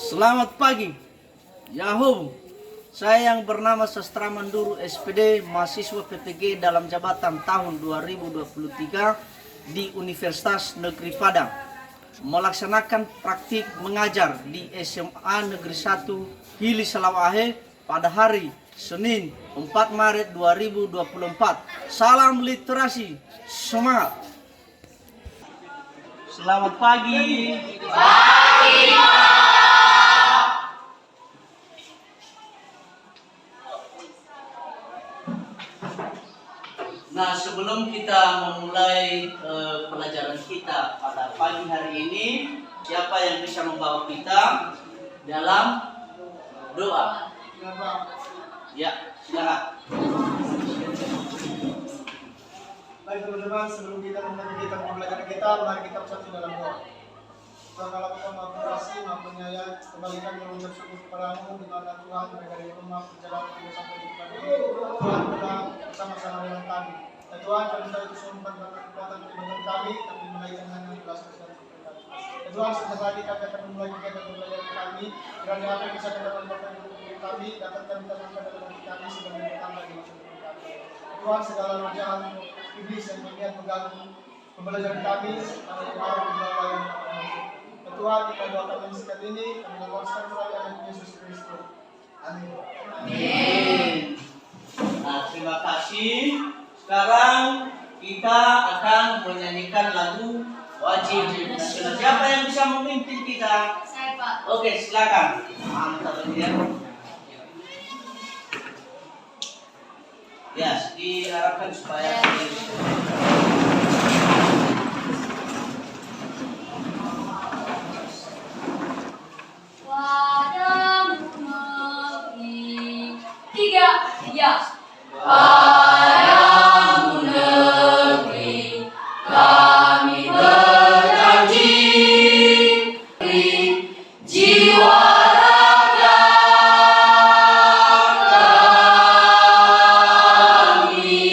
Selamat pagi, Yahoo. Saya yang bernama Sastra Manduru SPD, mahasiswa PPG dalam jabatan tahun 2023 di Universitas Negeri Padang, melaksanakan praktik mengajar di SMA Negeri 1 Hili Salawahe pada hari Senin 4 Maret 2024. Salam literasi, semangat. Selamat pagi. Nah, sebelum kita memulai pelajaran kita pada pagi hari ini, siapa yang bisa membawa kita dalam doa? Ya, silakan. Baik teman-teman, sebelum kita memulai pelajaran kita, mari kita bersatu dalam doa. Tuhan Allah kita maha pengasih, maha penyayang, kembalikan yang mengucap syukur kepadamu di mana Tuhan mereka dari rumah perjalanan hingga sampai di tempat ini. Tuhan telah bersama-sama dengan kami. Dan Tuhan kami tahu itu semua bukan kekuatan pribadi kami, tapi melainkan hanya belas kasihan kami. Dan Tuhan sebentar lagi kami akan memulai kegiatan pembelajaran kami. Kiranya apa yang bisa kita lakukan untuk kami dapat kami tanamkan dalam hati kami sebagai pertanda di masa depan kami. Tuhan segala jalan iblis yang berniat mengganggu pembelajaran kami, kami berharap di bawah yang Tuhan, kita doakan yang singkat ini, kami lepaskan melalui anak Yesus Kristus. Amin. Amin. Nah, terima kasih. Sekarang kita akan menyanyikan lagu wajib nasional. Siapa yang bisa memimpin kita? Saya, Pak. Oke, silakan. Mantap ya. Ya, diharapkan supaya Padamu negeri. 3, ya. Padamu negeri kami berjanji, jiwa raga kami.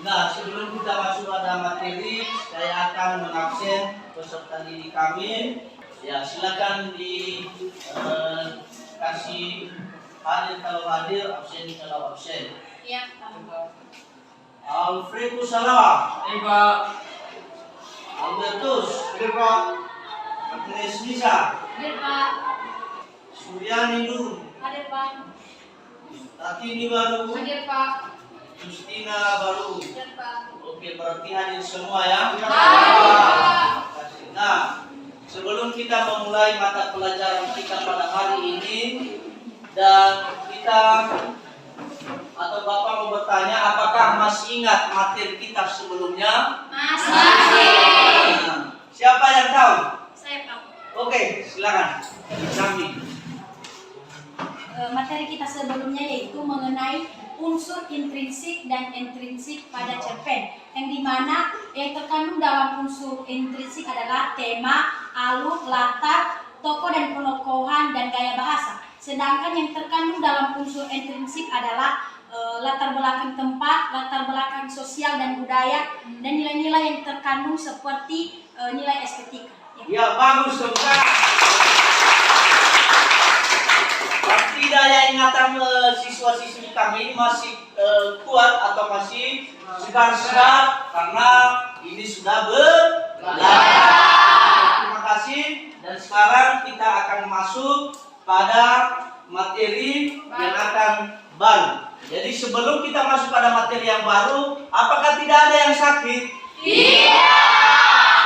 Nah, sebelum kita masuk pada materi, saya akan mengabsen peserta didik kami. Ya, silakan kasih hadir kalau hadir, absen kalau absen. Ya, Pak. Alfredus Salawa, Pak. Albertus, Pak. Agnes Nisa, Hadir, Pak. Suryani Nur, Hadir, Pak. Tatini Baru, Hadir, Pak. Justina Baru. Hadir, Pak. Oke, berarti hadir semua ya. Hadir, Pak. Nah, sebelum kita memulai mata pelajaran kita pada hari ini, dan kita atau Bapak mau bertanya, apakah masih ingat materi kita sebelumnya? Masih. Nah, siapa yang tahu? Saya, Pak. Oke, silakan. Kami. Materi kita sebelumnya yaitu mengenai unsur intrinsik dan intrinsik pada cerpen, yang dimana yang terkandung dalam unsur intrinsik adalah tema, alur, latar, tokoh dan penokohan dan gaya bahasa. Sedangkan yang terkandung dalam unsur intrinsik adalah latar belakang tempat, latar belakang sosial dan budaya, dan nilai-nilai yang terkandung seperti nilai estetika. Ya, bagus, Saudara. Pasti daya ingatan siswa-siswi kami ini masih kuat atau masih segar-segar karena ini sudah belajar. Terima kasih, dan sekarang kita akan masuk pada materi yang akan baru. Jadi sebelum kita masuk pada materi yang baru, apakah tidak ada yang sakit? Iya.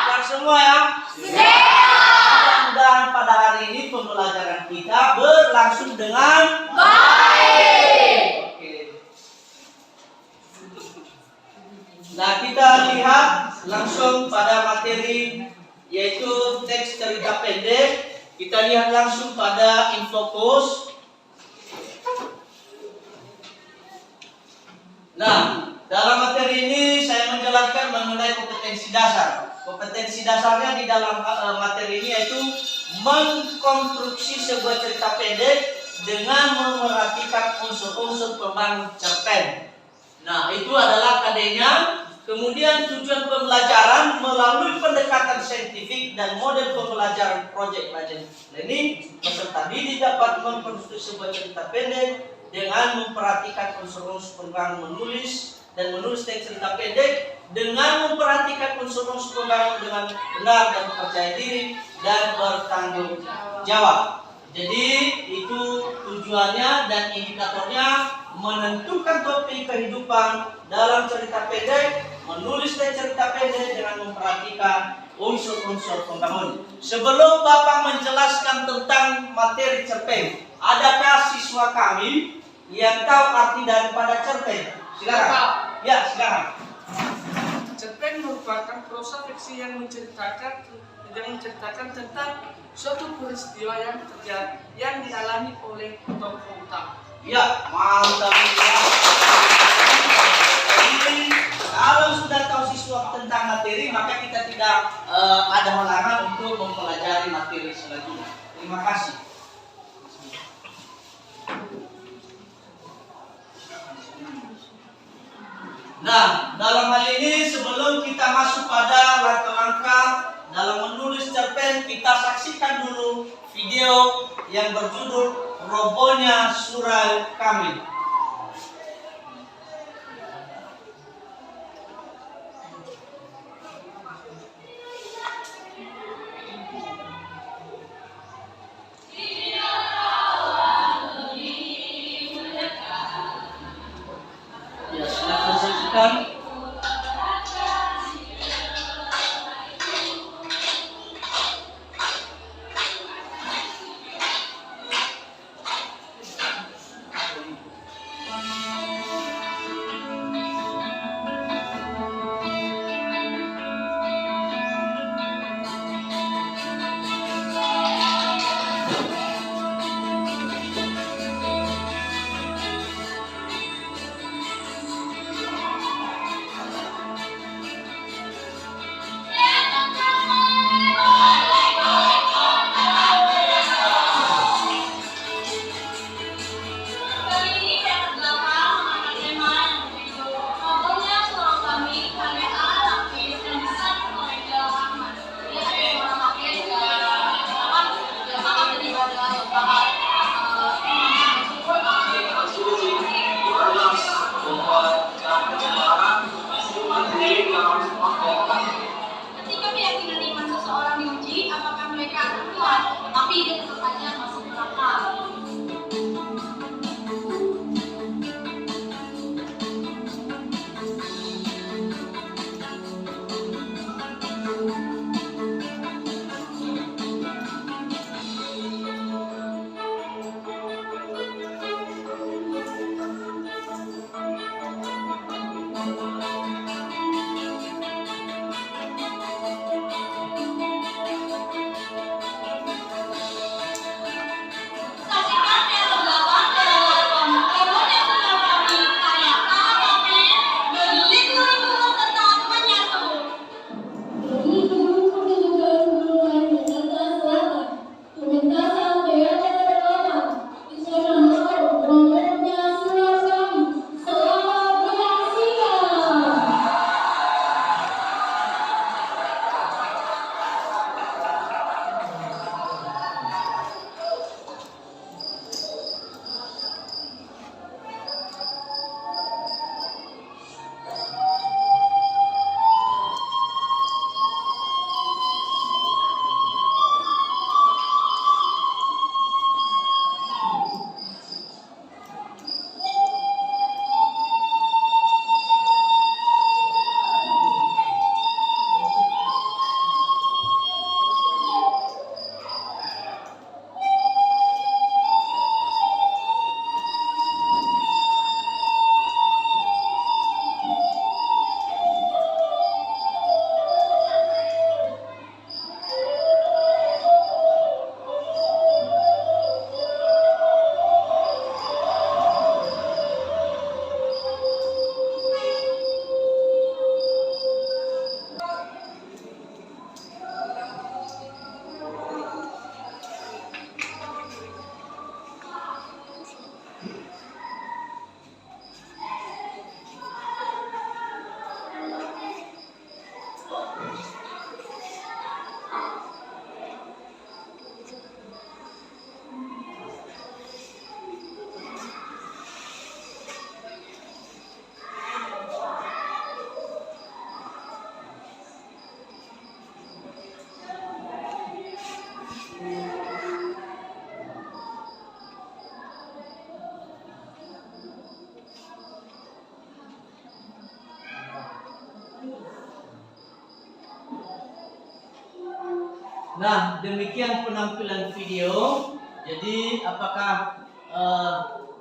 Segar semua ya? Mudah-mudahan pada hari ini pembelajaran kita berlangsung dengan Baik. oke. Nah, kita lihat langsung pada materi yaitu teks cerita pendek. Kita lihat langsung pada infokus. Nah, dalam materi ini saya menjelaskan mengenai kompetensi dasar. Kompetensi dasarnya di dalam materi ini yaitu mengkonstruksi sebuah cerita pendek dengan memerhatikan unsur-unsur pembangun cerpen. Nah, itu adalah KD-nya. Kemudian tujuan pembelajaran melalui pendekatan saintifik dan model pembelajaran proyek belajar learning, peserta didik dapat mengkonstruksi sebuah cerita pendek dengan memperhatikan unsur-unsur pembangun menulis dan menulis teks cerita pendek dengan memperhatikan unsur-unsur pembangun dengan benar dan percaya diri dan bertanggung jawab. Jadi itu tujuannya dan indikatornya menentukan topik kehidupan dalam cerita pendek, menulis cerita pendek dengan memperhatikan unsur-unsur pembangun. Sebelum Bapak menjelaskan tentang materi cerpen, adakah siswa kami yang tahu arti daripada cerpen? Silakan. Ya, silakan. Cerpen merupakan prosa fiksi yang menceritakan tentang suatu peristiwa yang dialami oleh tokoh utama. Ya, mantap ya. Jadi kalau sudah tahu siswa tentang materi, maka kita tidak ada halangan untuk mempelajari materi selanjutnya. Terima kasih. Nah, dalam hal ini sebelum kita masuk pada langkah-langkah dalam menulis cerpen, kita saksikan dulu video yang berjudul Robohnya Surau Kami. Ya, silakan saksikan. Nah, demikian penampilan video. Jadi, apakah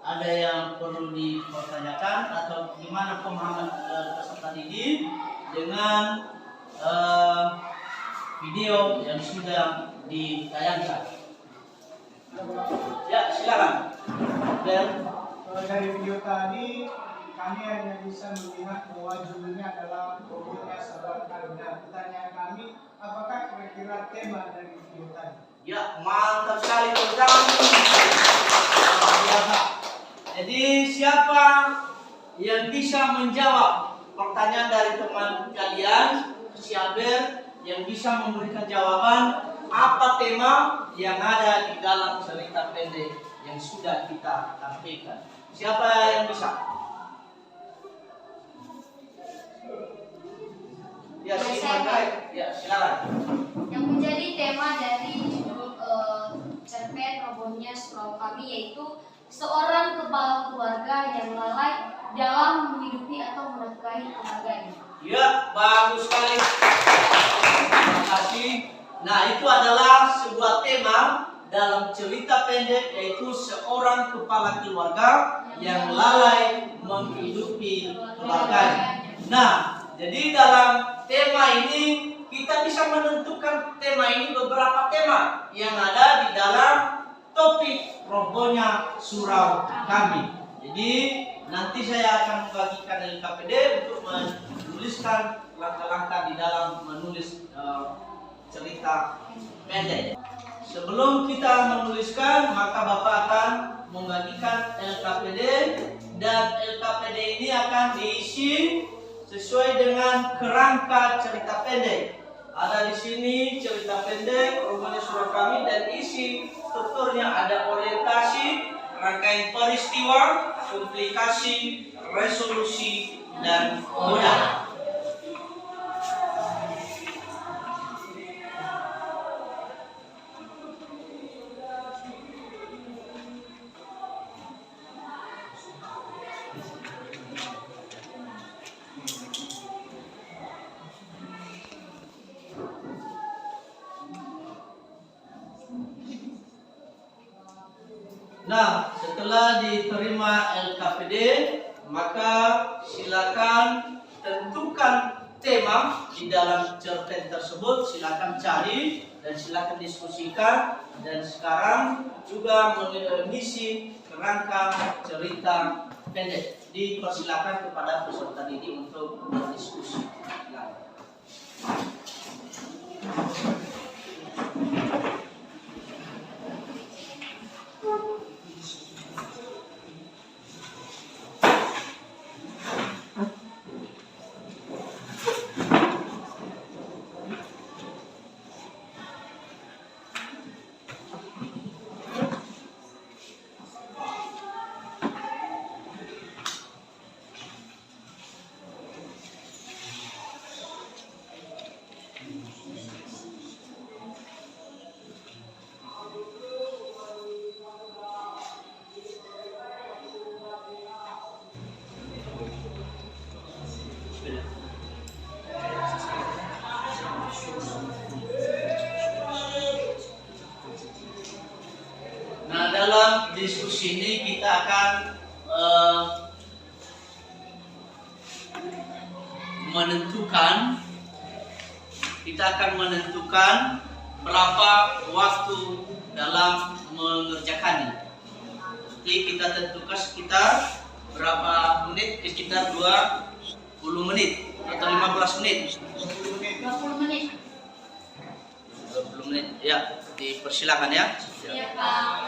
ada yang perlu dipertanyakan atau gimana pemahaman peserta didik dengan video yang sudah ditayangkan? Ya, silakan. Dan Dari video tadi kami hanya bisa melihat bahwa judulnya adalah Robonya Sabar Karena. Pertanyaan kami, apakah kira-kira tema dari video tadi? ya, mantap sekali tepuk tangan. Luar biasa. Jadi siapa yang bisa menjawab pertanyaan dari teman kalian, siaber yang bisa memberikan jawaban apa tema yang ada di dalam cerita pendek yang sudah kita tampilkan? Siapa yang bisa? Ya, silakan. Yang menjadi tema dari judul cerpen robohnya surau kami yaitu seorang kepala keluarga yang lalai dalam menghidupi atau menafkahi keluarganya. Ya, bagus sekali. Terima kasih. Nah, itu adalah sebuah tema dalam cerita pendek yaitu seorang kepala keluarga yang lalai menghidupi keluarganya. Nah, jadi dalam tema ini kita bisa menentukan tema ini beberapa tema yang ada di dalam topik robohnya surau kami. Jadi nanti saya akan membagikan LKPD untuk menuliskan langkah-langkah di dalam menulis cerita pendek. Sebelum kita menuliskan, maka Bapak akan membagikan LKPD dan LKPD ini akan diisi sesuai dengan kerangka cerita pendek. Ada di sini cerita pendek, robohnya surau kami, dan isi strukturnya ada orientasi, rangkaian peristiwa, komplikasi, resolusi, dan modal. Nah, setelah diterima LKPD, maka silakan tentukan tema di dalam cerpen tersebut, silakan cari dan silakan diskusikan. Dan sekarang juga mengisi kerangka cerita pendek. Dipersilakan kepada peserta didik untuk berdiskusi. Nah, dalam diskusi ini kita akan menentukan berapa waktu dalam mengerjakannya. Jadi kita tentukan sekitar berapa menit, sekitar 20 menit atau 15 menit. 20 menit. 20 menit, ya, dipersilakan ya. Iya, Pak.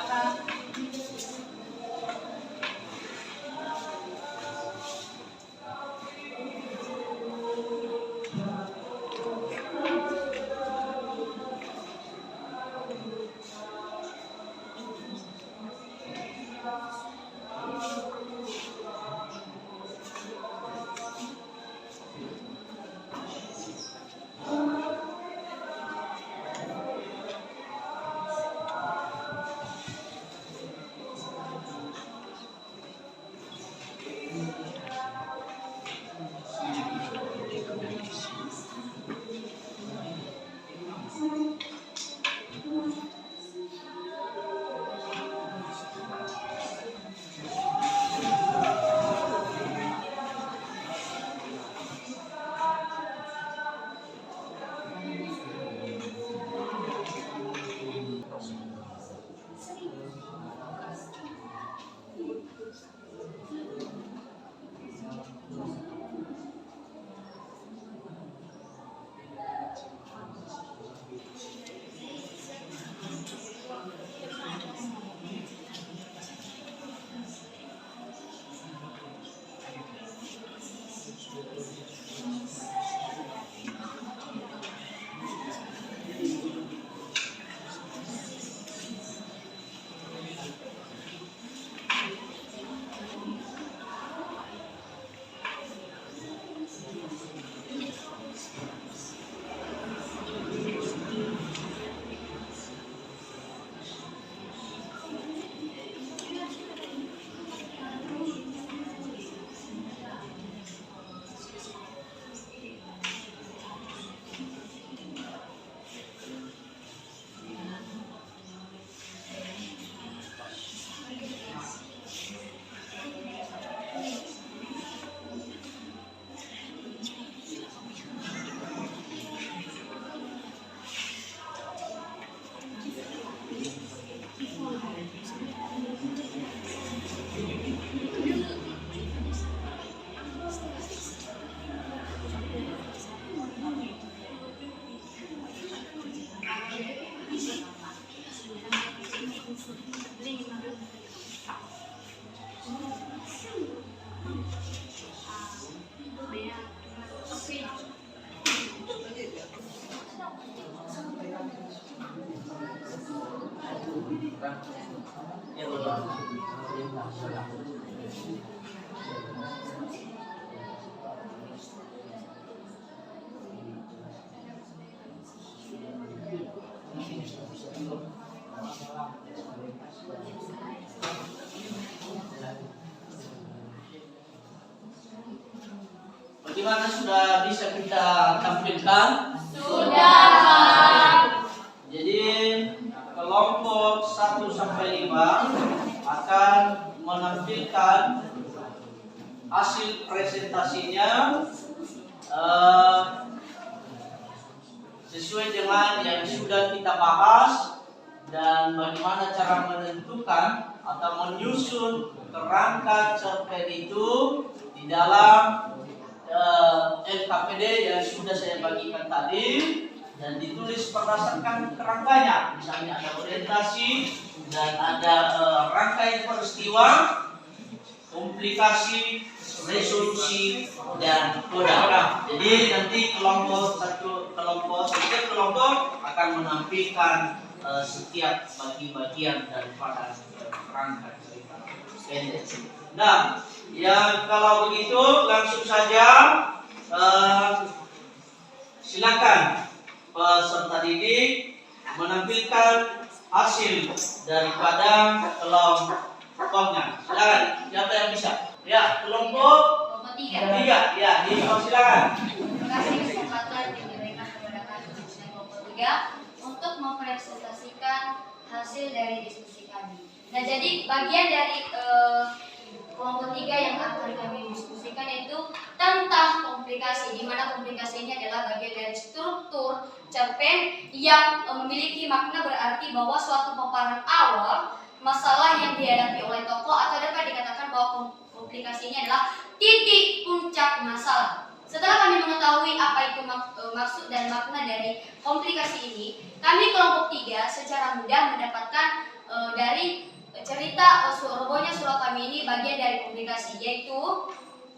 Bagaimana, sudah bisa kita tampilkan? Sudah. Jadi kelompok 1 sampai 5 akan menampilkan hasil presentasinya sesuai dengan yang sudah kita bahas, dan bagaimana cara menentukan atau menyusun kerangka cerpen itu di dalam LKPD yang sudah saya bagikan tadi, dan ditulis berdasarkan kerangkanya. Misalnya ada orientasi dan ada rangkaian peristiwa, komplikasi, resolusi, dan koda. Jadi nanti setiap kelompok akan menampilkan setiap bagi-bagian daripada rangka cerita pendek. Nah, ya kalau begitu langsung saja silakan peserta didik menampilkan hasil daripada kelompoknya. Silakan, siapa yang bisa? Ya, kelompok Kelompok 3. Ya, silakan. Terima kasih kesempatan yang diberikan kepada kami khususnya kelompok 3 untuk mempresentasikan hasil dari diskusi kami. Nah, jadi bagian dari kelompok 3 yang akan kami diskusikan yaitu tentang komplikasi, di mana komplikasi ini adalah bagian dari struktur cerpen yang memiliki makna berarti bahwa suatu paparan awal masalah yang dihadapi oleh tokoh, atau dapat dikatakan bahwa komplikasi ini adalah titik puncak masalah. Setelah kami mengetahui apa itu maksud dan makna dari komplikasi ini, kami kelompok 3 secara mudah mendapatkan dari cerita robohnya surau kami ini bagian dari komplikasi, yaitu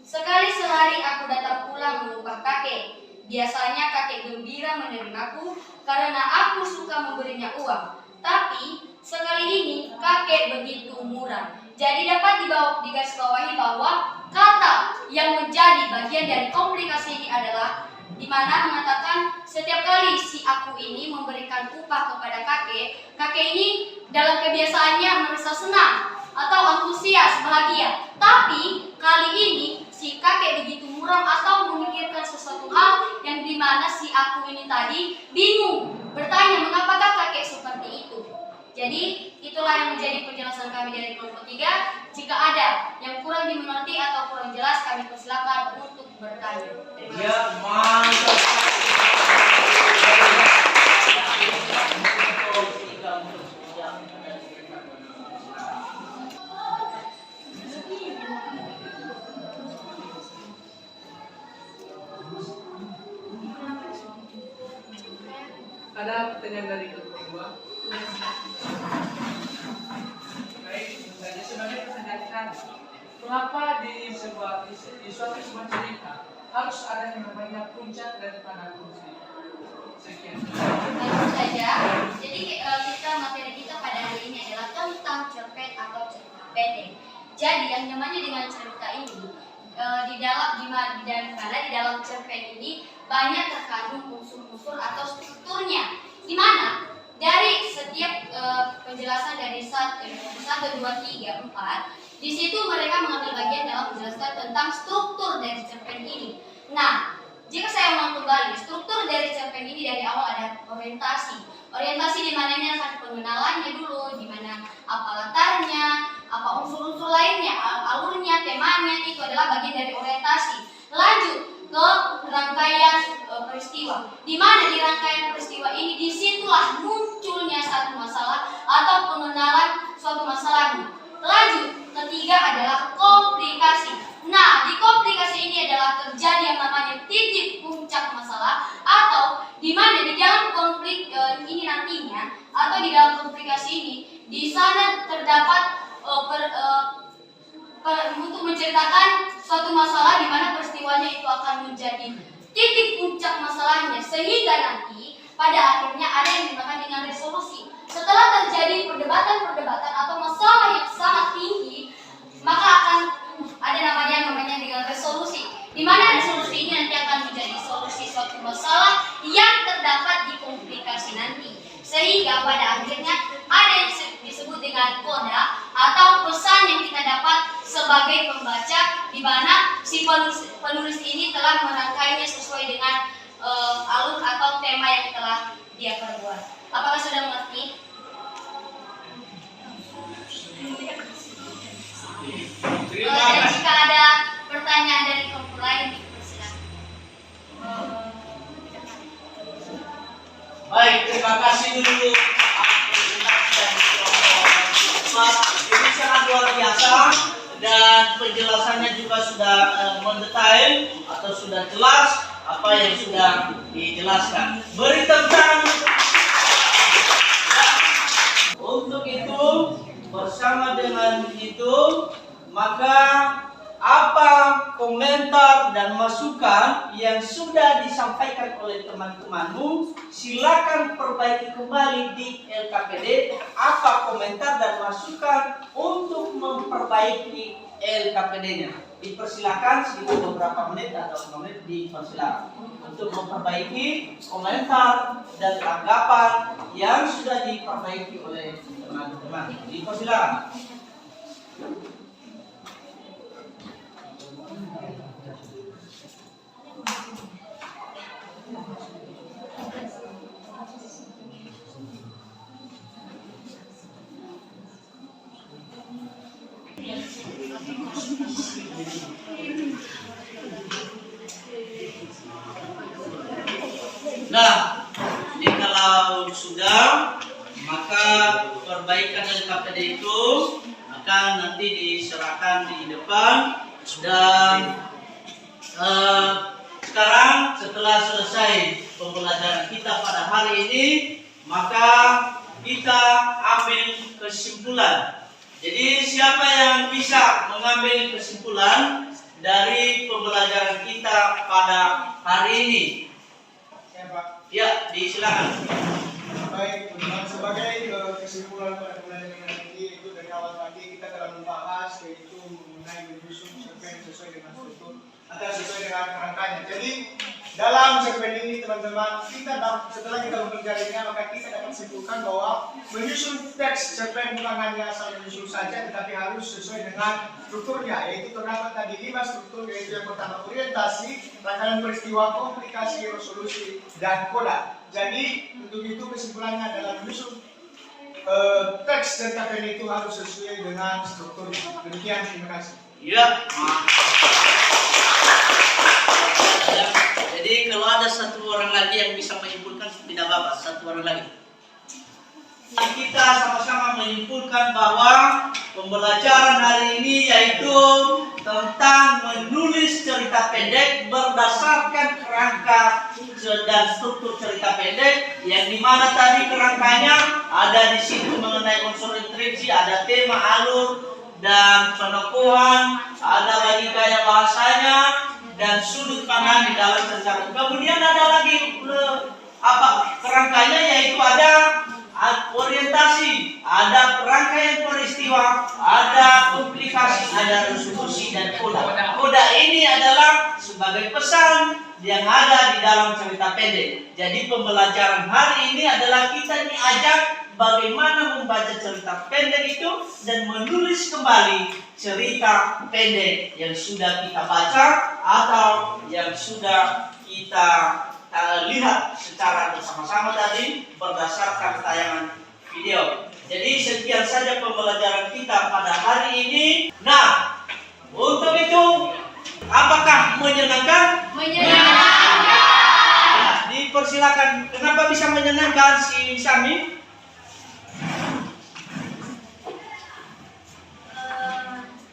sekali sehari aku datang pulang melumpah kakek. Biasanya kakek gembira menerimaku karena aku suka memberinya uang. Tapi sekali ini kakek begitu murah. Jadi dapat digarisbawahi bahwa kata yang menjadi bagian dari komplikasi ini adalah di mana mengatakan setiap kali si aku ini memberikan upah kepada kakek, kakek ini dalam kebiasaannya merasa senang atau antusias, bahagia. Tapi kali ini si kakek begitu muram atau memikirkan sesuatu hal yang di mana si aku ini tadi bingung, bertanya mengapakah kakek seperti itu. Jadi itulah yang menjadi penjelasan kami dari kelompok 3. Jika ada yang kurang dimengerti atau kurang jelas, kami persilakan untuk bertanya. Terima kasih. Ya, mantap. Ada pertanyaan dari kelompok 2? Baik, jadi sebagai pertanyaan, mengapa di suatu sebuah cerita harus ada yang namanya puncak daripada kunci? Sekian. Langsung saja. Jadi materi kita pada hari ini adalah tentang cerpen atau cerita pendek. Jadi yang namanya dengan cerita ini di dalam cerpen ini banyak terkandung unsur-unsur atau strukturnya, di mana dari setiap penjelasan dari 1, 2, 3, 4, di situ mereka mengambil bagian dalam menjelaskan tentang struktur dari cerpen ini. Nah, jika saya ulang kembali, struktur dari cerpen ini dari awal ada orientasi. Orientasi di mana ini akan pengenalannya dulu, di mana apa latarnya, apa unsur-unsur lainnya, alurnya, temanya, itu adalah bagian dari orientasi. Lanjut ke rangkaian peristiwa, di mana di rangkaian peristiwa ini disitulah munculnya satu masalah atau pengenalan suatu masalahnya. Lanjut, ketiga adalah komplikasi. Nah, di komplikasi ini adalah terjadi yang namanya titik puncak masalah, atau di mana di dalam konflik ini nantinya, atau di dalam komplikasi ini, di sana terdapat untuk menceritakan suatu masalah di mana peristiwanya itu akan menjadi titik puncak masalahnya, sehingga nanti pada akhirnya ada yang dinamakan dengan resolusi. Setelah terjadi perdebatan atau masalah yang sangat tinggi, maka akan ada namanya dengan resolusi, di mana resolusi ini nanti akan menjadi solusi suatu masalah yang terdapat di komplikasi nanti, sehingga pada akhirnya ada yang disebut dengan koda atau pesan yang kita dapat sebagai pembaca, di mana si penulis ini telah merangkainya sesuai dengan alur atau tema yang telah dia perbuat. Apakah sudah mengerti? Dan jika ada pertanyaan dari kelompok lain, silakan. Baik, terima kasih dulu. Ini sangat luar biasa dan penjelasannya juga sudah mendetail atau sudah jelas apa yang sudah dijelaskan. Beri tepuk tangan. Untuk itu, bersama dengan itu, maka apa komentar dan masukan yang sudah disampaikan oleh teman-temanmu, silakan perbaiki kembali di LKPD. Apa komentar dan masukan untuk memperbaiki LKPD-nya? Dipersilakan sekitar beberapa menit atau menit dipersilakan untuk memperbaiki komentar dan tanggapan yang sudah diperbaiki oleh teman-teman. Dipersilakan. Nah, jikalau sudah, maka perbaikan LKPD itu akan nanti diserahkan di depan. Dan sekarang setelah selesai pembelajaran kita pada hari ini, maka kita ambil kesimpulan. Jadi siapa yang bisa mengambil kesimpulan dari pembelajaran kita pada hari ini? Pak. Ya, disilakan. Baik, sebagai kesimpulan pada pembelajaran ini, itu dari awal tadi kita telah membahas yaitu mengenai menyusun cerpen sesuai dengan struktur atau sesuai dengan kerangkanya. Jadi dalam cerpen ini teman-teman, setelah kita mempelajarinya, maka kita dapat simpulkan bahwa menyusun teks cerpen bukan hanya asal menyusun saja, tetapi harus sesuai dengan strukturnya, yaitu terdapat tadi 5 struktur, yaitu yang pertama orientasi, rangkaian peristiwa, komplikasi, resolusi, dan koda. Jadi untuk itu kesimpulannya adalah menyusun teks cerpen itu harus sesuai dengan strukturnya. Demikian, terima kasih. Ya. Jadi kalau ada satu orang lagi yang bisa menyimpulkan, tidak apa-apa, satu orang lagi. Kita sama-sama menyimpulkan bahwa pembelajaran hari ini yaitu tentang menulis cerita pendek berdasarkan kerangka dan struktur cerita pendek, yang dimana tadi kerangkanya ada di situ mengenai unsur intriksi, ada tema, alur, dan penokohan, ada lagi gaya bahasanya dan sudut pandang di dalam cerita. Kemudian ada lagi kerangkanya, yaitu ada orientasi, ada rangkaian peristiwa, ada komplikasi, ada resolusi, dan koda. Koda ini adalah sebagai pesan yang ada di dalam cerita pendek. Jadi pembelajaran hari ini adalah kita diajak bagaimana membaca cerita pendek itu dan menulis kembali cerita pendek yang sudah kita baca atau yang sudah kita lihat secara bersama-sama tadi berdasarkan tayangan video. Jadi sekian saja pembelajaran kita pada hari ini. Nah, untuk itu apakah menyenangkan? Menyenangkan. Nah, dipersilakan. Kenapa bisa menyenangkan si Sami?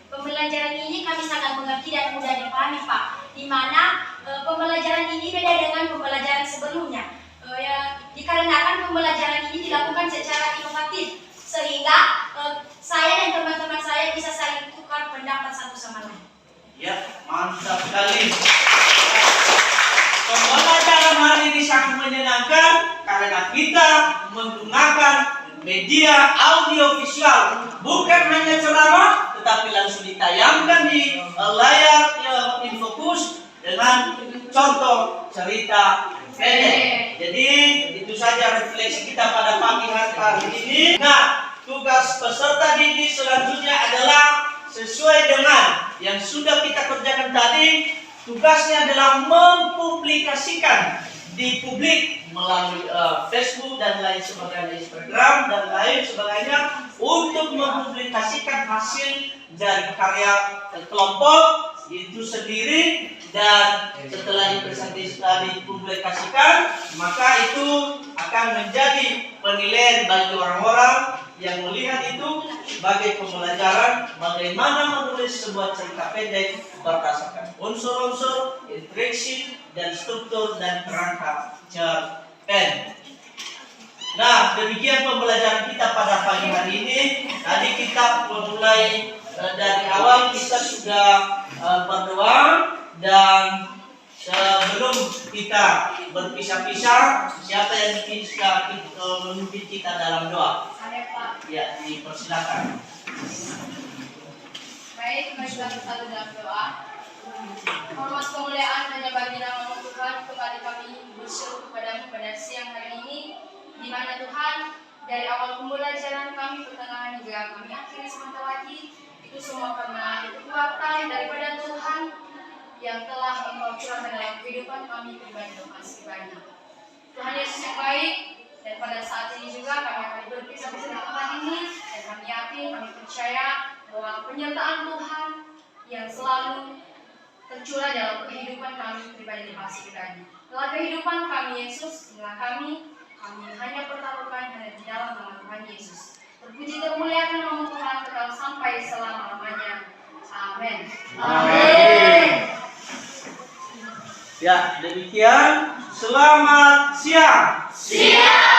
Pembelajaran ini kami sangat mengerti dan mudah dipahami, Pak. Di mana pembelajaran ini beda dengan pembelajaran sebelumnya. Dikarenakan pembelajaran ini dilakukan secara inovatif, sehingga saya dan teman-teman saya bisa saling tukar pendapat satu sama lain. Ya, mantap sekali. Pembelajaran hari ini sangat menyenangkan karena kita menggunakan media audiovisual, bukan hanya ceramah, tetapi langsung ditayangkan di layar Infokus dengan contoh cerita pendek. Jadi itu saja refleksi kita pada pagi hari ini. Nah, tugas peserta didik selanjutnya adalah sesuai dengan yang sudah kita kerjakan tadi, tugasnya adalah mempublikasikan di publik melalui Facebook dan lain sebagainya, Instagram dan lain sebagainya, untuk mempublikasikan hasil dari karya kelompok itu sendiri. Dan setelah dipublikasikan, maka itu akan menjadi penilaian bagi orang-orang yang melihat itu sebagai pembelajaran bagaimana menulis sebuah cerita pendek berdasarkan unsur-unsur, intrinsik, dan struktur dan kerangka cerpen. Nah, demikian pembelajaran kita pada pagi hari ini. Tadi kita memulai dari awal, kita sudah berdoa, dan sebelum kita berpisah-pisah, siapa yang bisa memimpin kita dalam doa? Saya Pak. Ya, dipersilakan. Baik, mari kita bersatu dalam doa. Hormat kemuliaan hanya bagi nama Tuhan, kembali kami bersyukur kepadamu pada siang hari ini, di mana Tuhan dari awal pembelajaran kami, pertengahan hingga kami akhiri sebentar lagi, itu semua karena kekuatan daripada Tuhan yang telah Engkau curahkan dalam kehidupan kami pribadi dan pribadi. Tuhan Yesus yang baik, dan pada saat ini juga kami akan berpisah di tempat ini, dan kami yakin, kami percaya bahwa penyertaan Tuhan yang selalu tercurah dalam kehidupan kami pribadi dan pribadi. Dalam kehidupan kami Yesus, inilah kami hanya pertaruhkan hanya di dalam nama Tuhan Yesus. Terpuji termuliakan nama Tuhan kekal sampai selama-lamanya. Amin. Amin. Ya, demikian. Selamat siang. Siap.